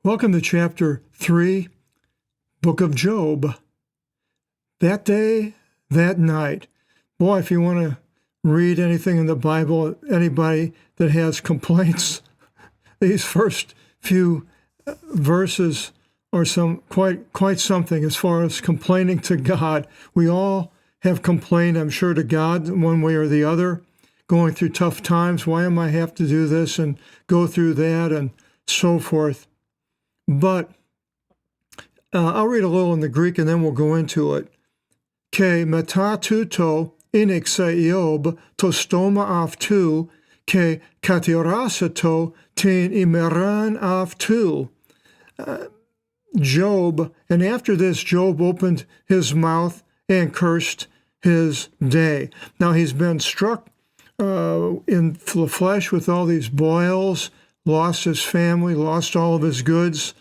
Welcome to Chapter 3, Book of Job. That day, that night. Boy, if you want to read anything in the Bible, anybody that has complaints, these first few verses are quite something as far as complaining to God. We all have complained, I'm sure, to God one way or the other, going through tough times. Why am I have to do this and go through that and so forth? But I'll read a little in the Greek and then we'll go into it. Ke meta tuto inexaiob to stoma aftu, ke katirasato tin imeran aftu. Job, and after this, Job opened his mouth and cursed his day. Now he's been struck in the flesh with all these boils, lost his family, lost all of his goods,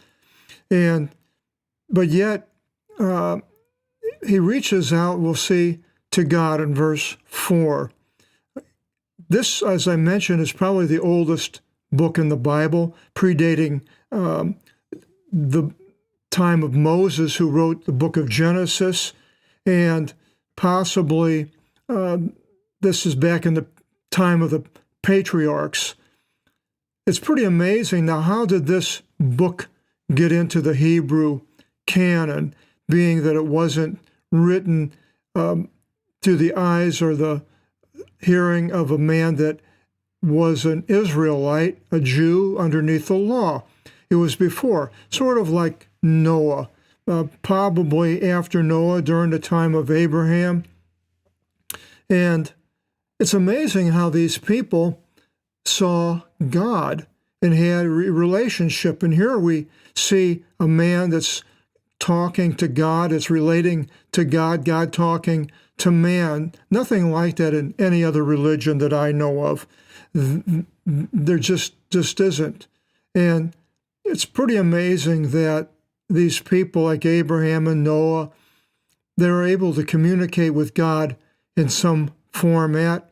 but yet he reaches out, we'll see, to God in verse 4. This, as I mentioned, is probably the oldest book in the Bible, predating the time of Moses, who wrote the book of Genesis, and possibly this is back in the time of the patriarchs. It's pretty amazing. Now, how did this book get into the Hebrew canon, being that it wasn't written through the eyes or the hearing of a man that was an Israelite, a Jew underneath the law? It was before, sort of like Noah, probably after Noah, during the time of Abraham. And it's amazing how these people saw God and had a relationship. And here we see a man that's talking to God, it's relating to God, God talking to man. Nothing like that in any other religion that I know of. There just isn't. And it's pretty amazing that these people like Abraham and Noah, they're able to communicate with God in some format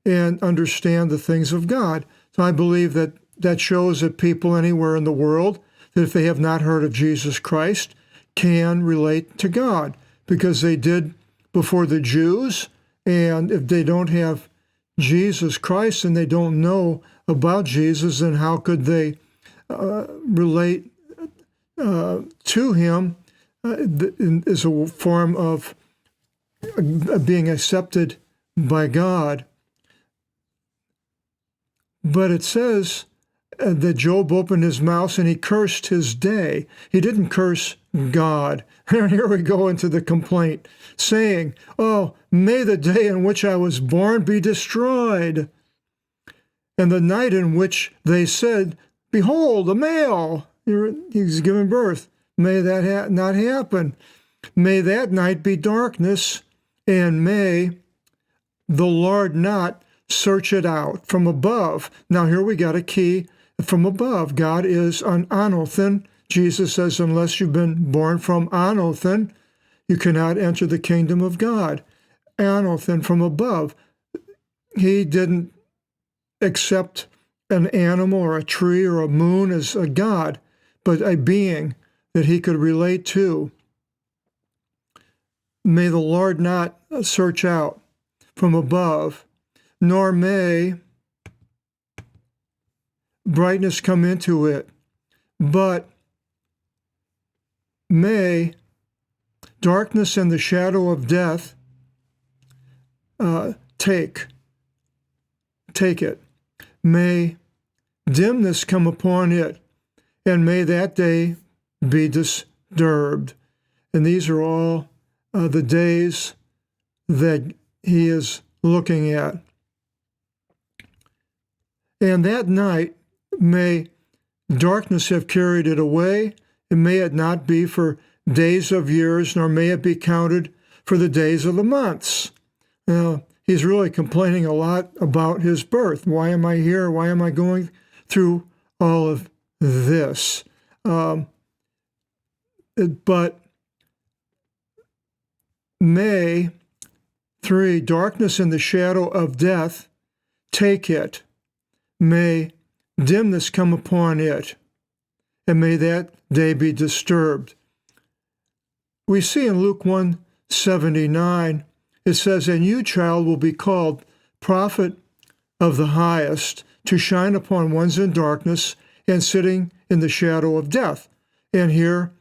and understand the things of God. So I believe that shows that people anywhere in the world, that if they have not heard of Jesus Christ, can relate to God, because they did before the Jews. And if they don't have Jesus Christ and they don't know about Jesus, then how could they relate to him as a form of being accepted by God? But it says that Job opened his mouth and he cursed his day. He didn't curse God. And here we go into the complaint, saying, "Oh, may the day in which I was born be destroyed, and the night in which they said, behold, a male, he's given birth. May that not happen. May that night be darkness, and may the Lord not search it out from above." Now here we got a key from above. God is an anothen. Jesus says, unless you've been born from anothen, you cannot enter the kingdom of God. Anothen, from above. He didn't accept an animal or a tree or a moon as a God, but a being that he could relate to. May the Lord not search out from above, nor may brightness come into it, but may darkness and the shadow of death take it. May dimness come upon it, and may that day be disturbed. And these are all the days that he is looking at. And that night may darkness have carried it away, and may it not be for days of years, nor may it be counted for the days of the months. Now, he's really complaining a lot about his birth. Why am I here? Why am I going through all of this? But may 3, darkness and the shadow of death take it. May dimness come upon it, and may that day be disturbed. We see in Luke 1:79, it says, "And you, child, will be called prophet of the highest, to shine upon ones in darkness and sitting in the shadow of death." And here,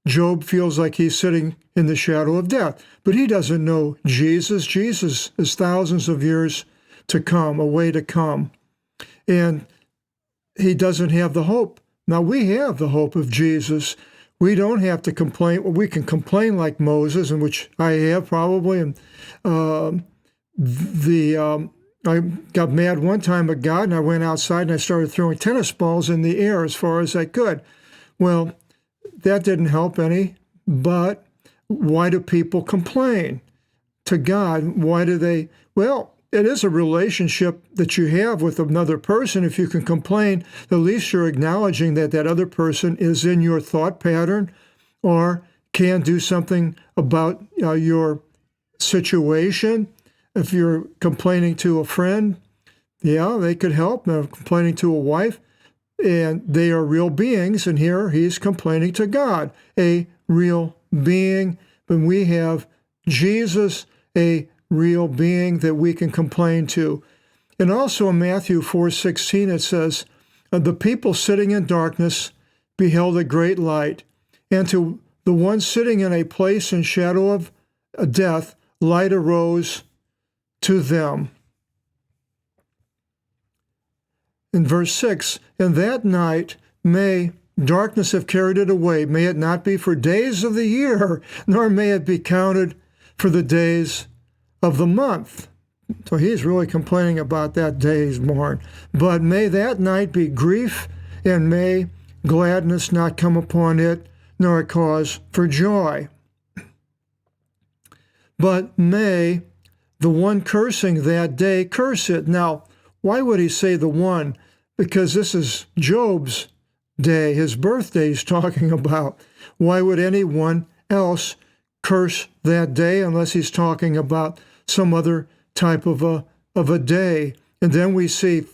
Job feels like he's sitting in the shadow of death, but he doesn't know Jesus. Jesus is thousands of years to come, a way to come. And he doesn't have the hope. Now, we have the hope of Jesus. We don't have to complain. Well, we can complain like Moses, in which I have probably. And I got mad one time at God, and I went outside and I started throwing tennis balls in the air as far as I could. Well, that didn't help any. But why do people complain to God? Why do they? Well, it is a relationship that you have with another person. If you can complain, at least you're acknowledging that that other person is in your thought pattern or can do something about your situation. If you're complaining to a friend, yeah, they could help. They're complaining to a wife, and they are real beings. And here he's complaining to God, a real being. But we have Jesus, a real being that we can complain to. And also in Matthew 4:16, it says, "The people sitting in darkness beheld a great light, and to the one sitting in a place in shadow of death, light arose to them." In verse 6, "And that night may darkness have carried it away. May it not be for days of the year, nor may it be counted for the days of the month." So he's really complaining about that day he's born. "But may that night be grief, and may gladness not come upon it, nor a cause for joy. But may the one cursing that day curse it." Now, why would he say the one? Because this is Job's day, his birthday he's talking about. Why would anyone else curse that day unless he's talking about some other type of a day? And then we see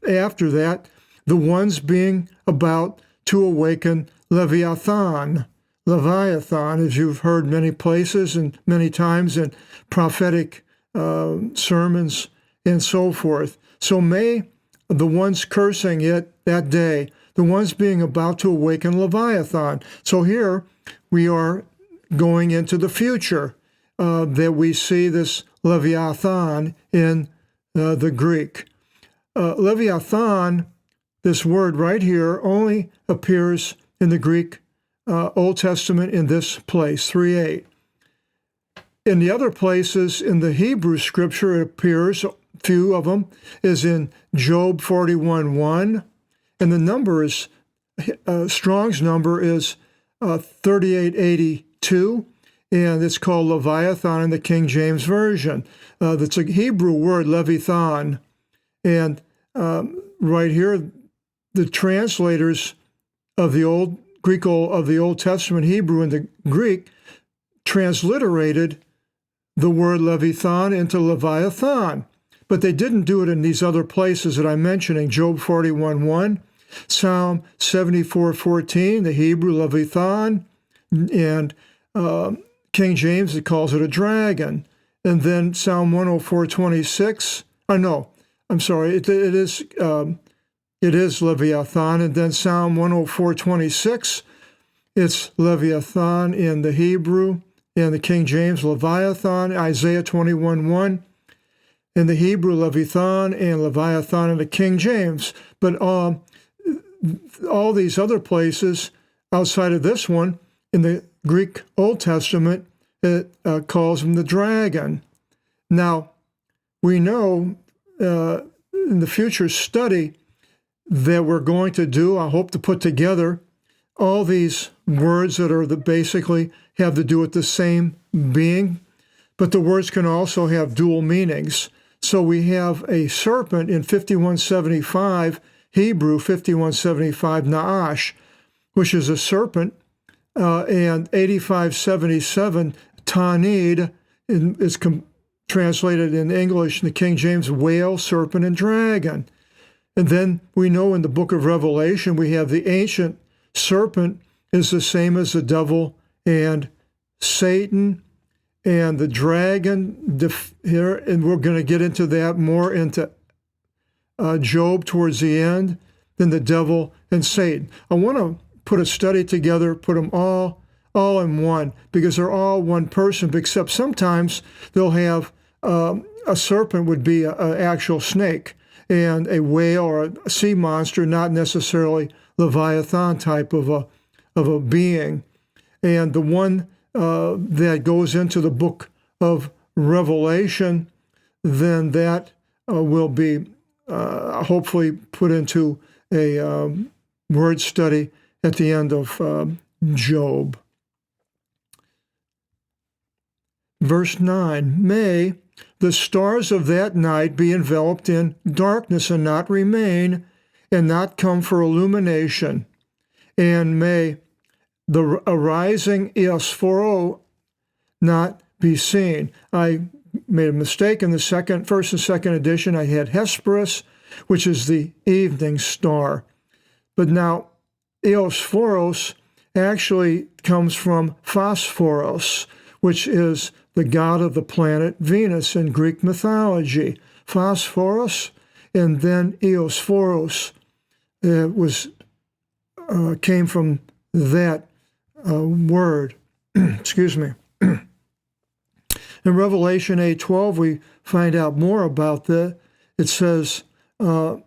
after that, the ones being about to awaken Leviathan, as you've heard many places and many times in prophetic sermons and so forth. So may the ones cursing it that day, the ones being about to awaken Leviathan. So here we are going into the future, that we see this Leviathan in the Greek. Leviathan, this word right here, only appears in the Greek Old Testament in this place, 3:8. In the other places in the Hebrew scripture, it appears, few of them, is in Job 41:1, and the number is, Strong's number is 3882, and it's called Leviathan in the King James Version. That's a Hebrew word, Leviathan, and right here, the translators of the Old Testament Hebrew into Greek transliterated the word Leviathan into Leviathan, but they didn't do it in these other places that I'm mentioning, Job 41:1, Psalm 74:14, the Hebrew Leviathan, and King James, it calls it a dragon. And then Psalm 104:26, it is Leviathan. And then Psalm 104:26, it's Leviathan in the Hebrew, and the King James, Leviathan. Isaiah 21:1, in the Hebrew, Leviathan, and Leviathan in the King James. But all these other places outside of this one, in the Greek Old Testament, it calls him the dragon. Now, we know in the future study that we're going to do, I hope to put together all these words that are basically have to do with the same being, but the words can also have dual meanings. So we have a serpent in 5175, Hebrew 5175, Na'ash, which is a serpent, and 8577, Tanid, is translated in English in the King James, whale, serpent, and dragon. And then we know in the book of Revelation we have the ancient serpent is the same as the devil and Satan and the dragon here, and we're going to get into that more into Job towards the end, than the devil and Satan. I want to put a study together, put them all in one, because they're all one person, except sometimes they'll have a serpent would be an actual snake, and a whale or a sea monster, not necessarily Leviathan type of a being. And the one that goes into the book of Revelation, then that will be hopefully put into a word study at the end of Job. Verse 9, may the stars of that night be enveloped in darkness and not remain, and not come for illumination, and may the arising Eosphoro not be seen. I made a mistake in the first and second edition. I had Hesperus, which is the evening star. But now Eosphoros actually comes from Phosphoros, which is the god of the planet Venus in Greek mythology. Phosphoros, and then Eosphoros came from that word. Excuse me. In Revelation 8:12, we find out more about that. It says, may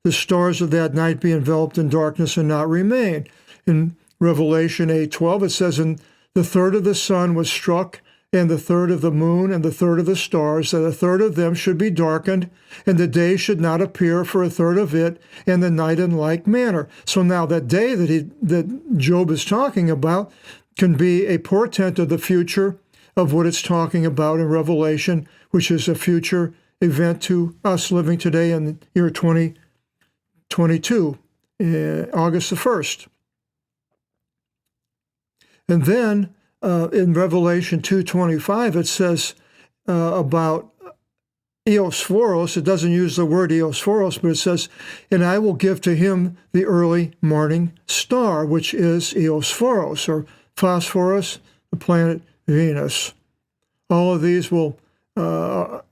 the stars of that night be enveloped in darkness and not remain. In Revelation 8:12, it says, and the third of the sun was struck, and the third of the moon, and the third of the stars, that a third of them should be darkened, and the day should not appear for a third of it, and the night in like manner. So now that day that Job is talking about can be a portent of the future of what it's talking about in Revelation, which is a future event to us living today in the year 2022, August the 1st. And then in Revelation 2:25, it says about Eosphoros. It doesn't use the word Eosphoros, but it says, and I will give to him the early morning star, which is Eosphoros, or Phosphorus, the planet Venus. All of these are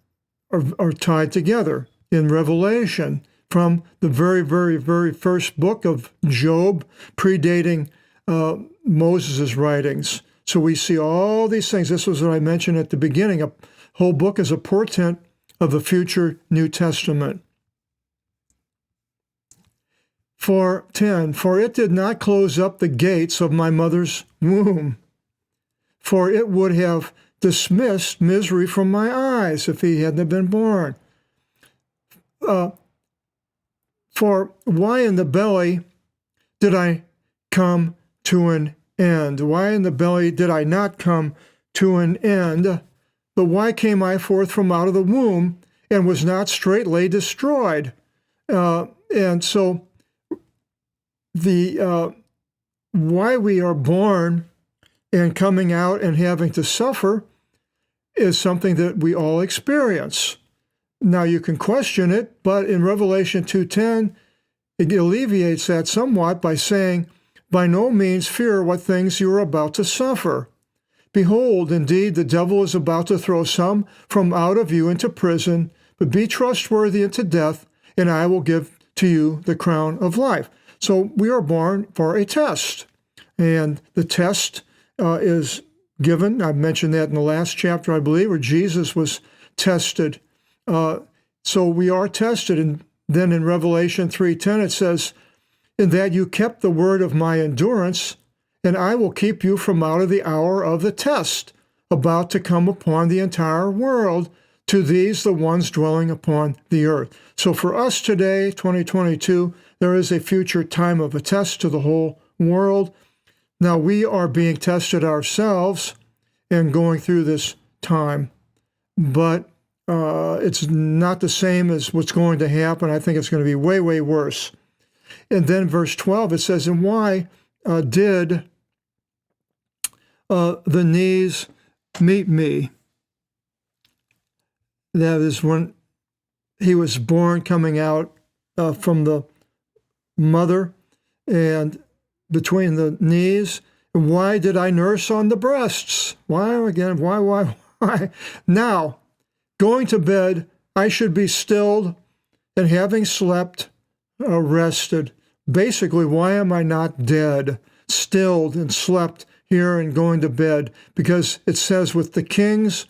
tied together in Revelation from the very, very, very first book of Job, predating Moses' writings. So we see all these things. This was what I mentioned at the beginning. A whole book is a portent of the future New Testament. For 10, for it did not close up the gates of my mother's womb, for it would have dismissed misery from my eyes if he hadn't been born. For why in the belly did I come to an end? Why in the belly did I not come to an end? But why came I forth from out of the womb and was not straightway destroyed? And so the why we are born and coming out and having to suffer is something that we all experience. Now you can question it, but in Revelation 2:10, it alleviates that somewhat by saying, by no means fear what things you are about to suffer. Behold, indeed, the devil is about to throw some from out of you into prison, but be trustworthy unto death, and I will give to you the crown of life. So we are born for a test, and the test is given. I mentioned that in the last chapter, I believe, where Jesus was tested. So we are tested, and then in Revelation 3:10 it says, in that you kept the word of my endurance, and I will keep you from out of the hour of the test, about to come upon the entire world, to these the ones dwelling upon the earth. So for us today, 2022, there is a future time of a test to the whole world. Now we are being tested ourselves and going through this time, but it's not the same as what's going to happen. I think it's going to be way, way worse. And then verse 12, it says, and why did the knees meet me? That is when he was born, coming out from the mother. and between the knees. Why did I nurse on the breasts? Why again? Why? Now, going to bed, I should be stilled, and having slept, rested. Basically, why am I not dead, stilled and slept here and going to bed? Because it says, with the kings,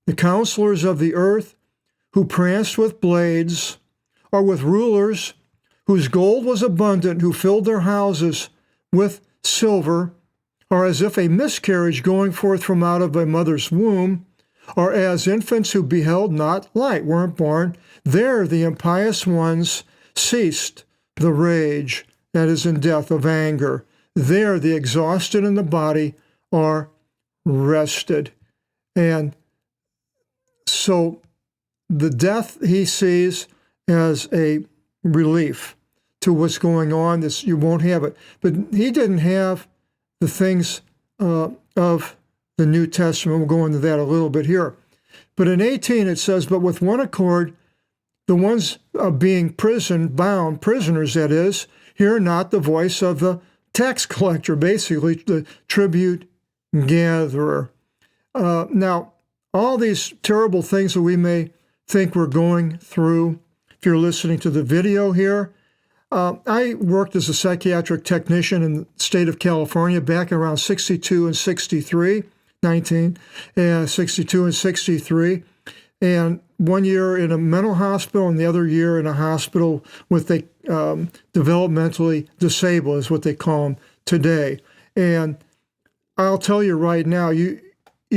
the counselors of the earth, who pranced with blades, or with rulers, whose gold was abundant, who filled their houses with silver, or as if a miscarriage going forth from out of a mother's womb, or as infants who beheld not light, weren't born, there the impious ones ceased the rage that is in death of anger. There the exhausted in the body are rested. And so the death he sees as a relief to what's going on. This, you won't have it. But he didn't have the things of the New Testament. We'll go into that a little bit here. But in 18 it says, but with one accord, the ones being bound, prisoners that is, hear not the voice of the tax collector, basically the tribute gatherer. Now, all these terrible things that we may think we're going through, if you're listening to the video here, I worked as a psychiatric technician in the state of California back around 62 and 63, 62 and 63, and 1 year in a mental hospital and the other year in a hospital with the developmentally disabled, is what they call them today. And I'll tell you right now, you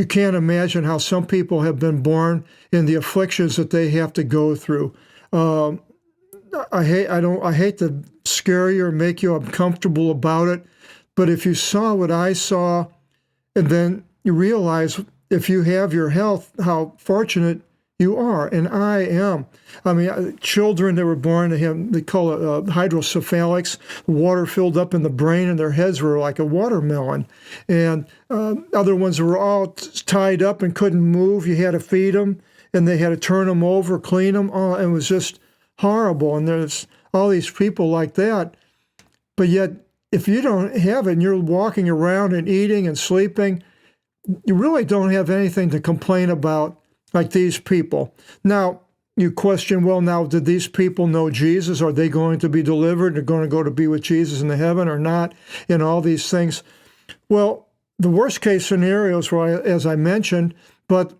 can't imagine how some people have been born in the afflictions that they have to go through. I hate to scare you or make you uncomfortable about it, but if you saw what I saw, and then you realize if you have your health, how fortunate you are, and I am. I mean, children that were born, they call it hydrocephalics, water filled up in the brain, and their heads were like a watermelon. And other ones were all tied up and couldn't move. You had to feed them, and they had to turn them over, clean them. Oh, it was just horrible. And there's all these people like that. But yet, if you don't have it and you're walking around and eating and sleeping, you really don't have anything to complain about like these people. Now, you question, well, now, did these people know Jesus? Are they going to be delivered? They're going to go to be with Jesus in the heaven or not? And all these things. Well, the worst case scenarios were, as I mentioned, but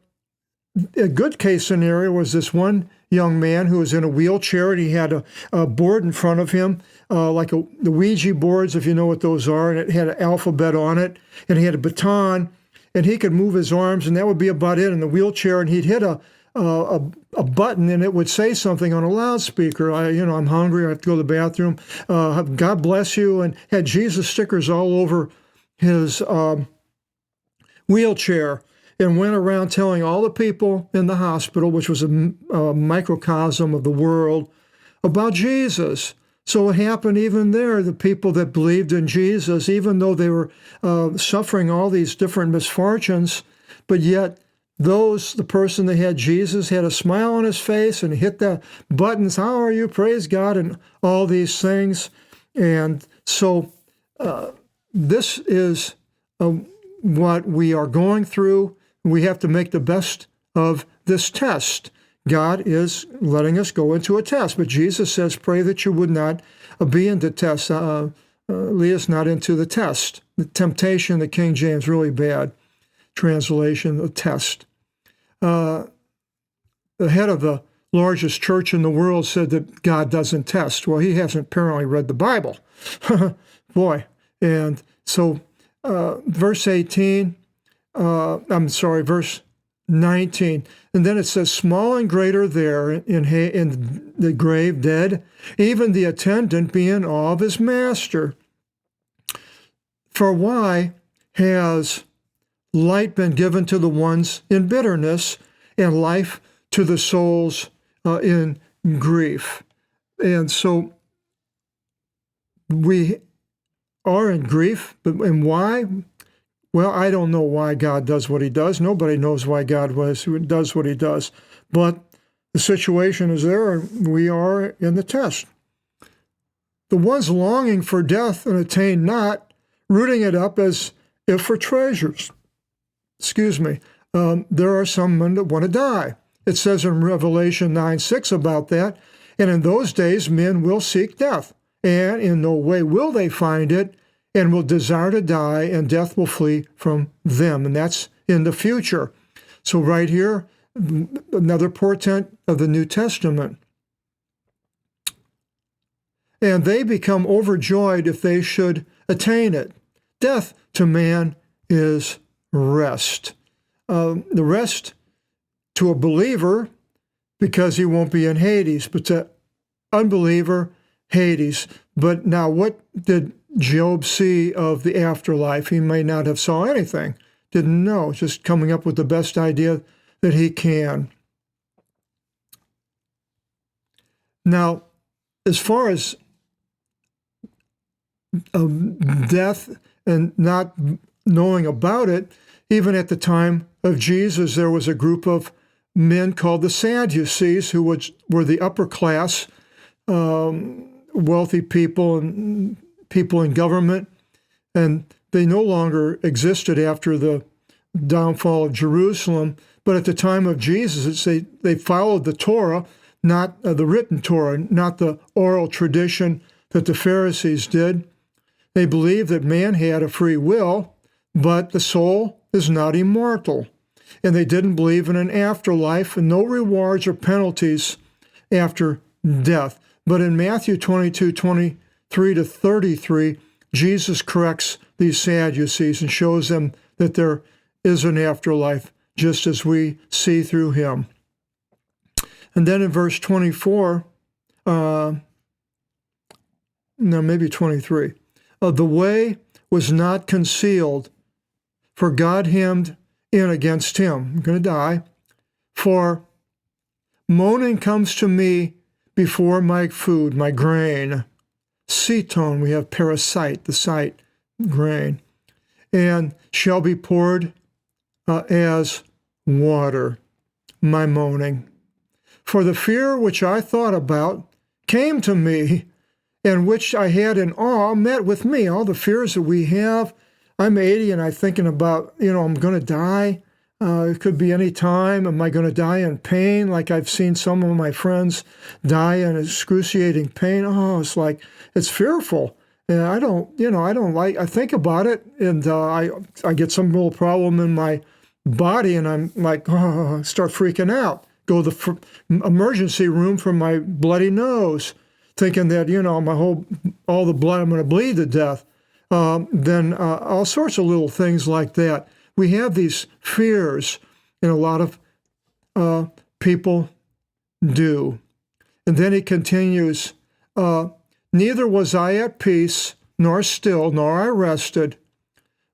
a good case scenario was this one young man who was in a wheelchair, and he had a board in front of him, like the Ouija boards, if you know what those are, and it had an alphabet on it, and he had a baton, and he could move his arms, and that would be about it in the wheelchair, and he'd hit a button, and it would say something on a loudspeaker. I'm hungry, I have to go to the bathroom, God bless you, and had Jesus stickers all over his wheelchair, and went around telling all the people in the hospital, which was a microcosm of the world, about Jesus. So it happened even there, the people that believed in Jesus, even though they were suffering all these different misfortunes, but yet the person that had Jesus had a smile on his face and hit the buttons, how are you, praise God, and all these things. And so this is what we are going through. We have to make the best of this test. God is letting us go into a test, but Jesus says, pray that you would not be in the test. Lead us not into the test. The temptation, the King James, really bad translation, the test. The head of the largest church in the world said that God doesn't test. Well, he hasn't apparently read the Bible. Boy. And so verse 19, and then it says, small and great are there in the grave dead, even the attendant be in awe of his master. For why has light been given to the ones in bitterness, and life to the souls in grief? And so we are in grief, and why? Well, I don't know why God does what he does. Nobody knows why God does what he does. But the situation is there, and we are in the test. the ones longing for death and attain not, rooting it up as if for treasures. Excuse me. There are some men that want to die. It says in Revelation 9:6 about that, and in those days men will seek death, and in no way will they find it, and will desire to die, and death will flee from them. And that's in the future. So right here, another portent of the New Testament. And they become overjoyed if they should attain it. Death to man is rest. The rest to a believer, because he won't be in Hades, but to unbeliever, Hades. But now what did Job see of the afterlife? He may not have saw anything, didn't know, just coming up with the best idea that he can. Now, as far as death and not knowing about it, even at the time of Jesus, there was a group of men called the Sadducees, who were the upper class, wealthy people and people in government, and they no longer existed after the downfall of Jerusalem. But at the time of Jesus, they followed the Torah, not the written Torah, not the oral tradition that the Pharisees did. They believed that man had a free will, but the soul is not immortal. And they didn't believe in an afterlife and no rewards or penalties after death. But in Matthew 22:23 to 33, Jesus corrects these Sadducees and shows them that there is an afterlife, just as we see through him. And then in verse 24, maybe 23, the way was not concealed, for God hemmed in against him. I'm going to die. For moaning comes to me before my food, my grain. Ceton, we have parasite, the sight, grain. And shall be poured as water, my moaning. For the fear which I thought about came to me, and which I had in awe met with me. All the fears that we have. I'm 80 and I'm thinking about, I'm going to die. It could be any time. Am I going to die in pain? Like I've seen some of my friends die in excruciating pain. Oh, it's fearful. And I think about it, and I get some little problem in my body, and I'm like, start freaking out. Go to the emergency room for my bloody nose, thinking that, all the blood, I'm going to bleed to death. Then all sorts of little things like that. We have these fears, and a lot of people do. And then he continues, neither was I at peace, nor still, nor I rested,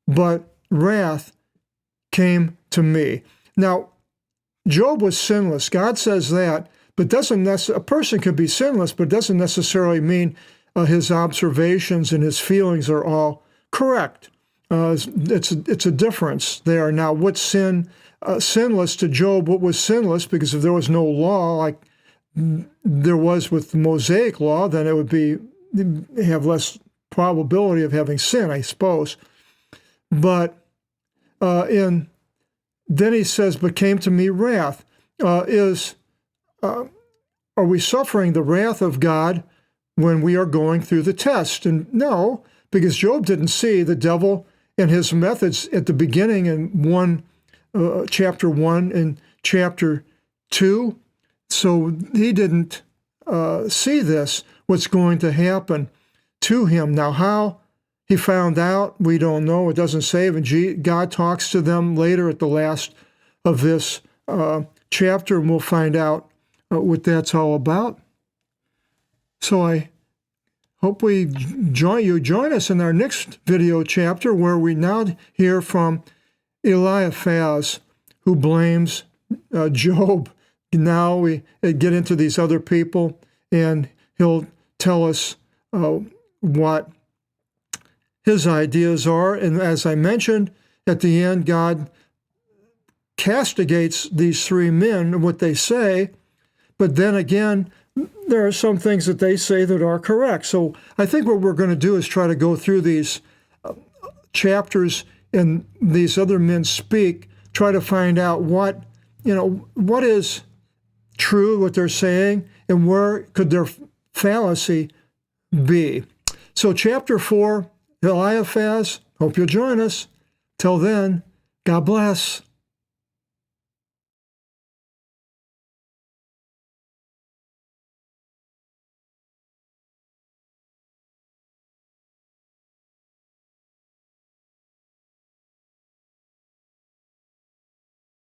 but wrath came to me. Now, Job was sinless. God says that, but a person could be sinless, but doesn't necessarily mean his observations and his feelings are all correct. It's a difference there. Now, what's sinless to Job? What was sinless? Because if there was no law like there was with the Mosaic law, then it would have less probability of having sin, I suppose. But then he says, "But came to me wrath." Are we suffering the wrath of God when we are going through the test? And no, because Job didn't see the devil and his methods at the beginning in chapter 1 and chapter 2. So he didn't see what's going to happen to him. Now, how he found out, we don't know. It doesn't say. And God talks to them later at the last of this chapter, and we'll find out what that's all about. So I hope you join us in our next video chapter, where we now hear from Eliphaz, who blames Job. Now we get into these other people, and he'll tell us what his ideas are. And as I mentioned, at the end, God castigates these three men, what they say. But then again, there are some things that they say that are correct. So I think what we're going to do is try to go through these chapters and these other men speak, try to find out what is true, what they're saying, and where could their fallacy be. So chapter 4, Eliphaz, hope you'll join us. Till then, God bless.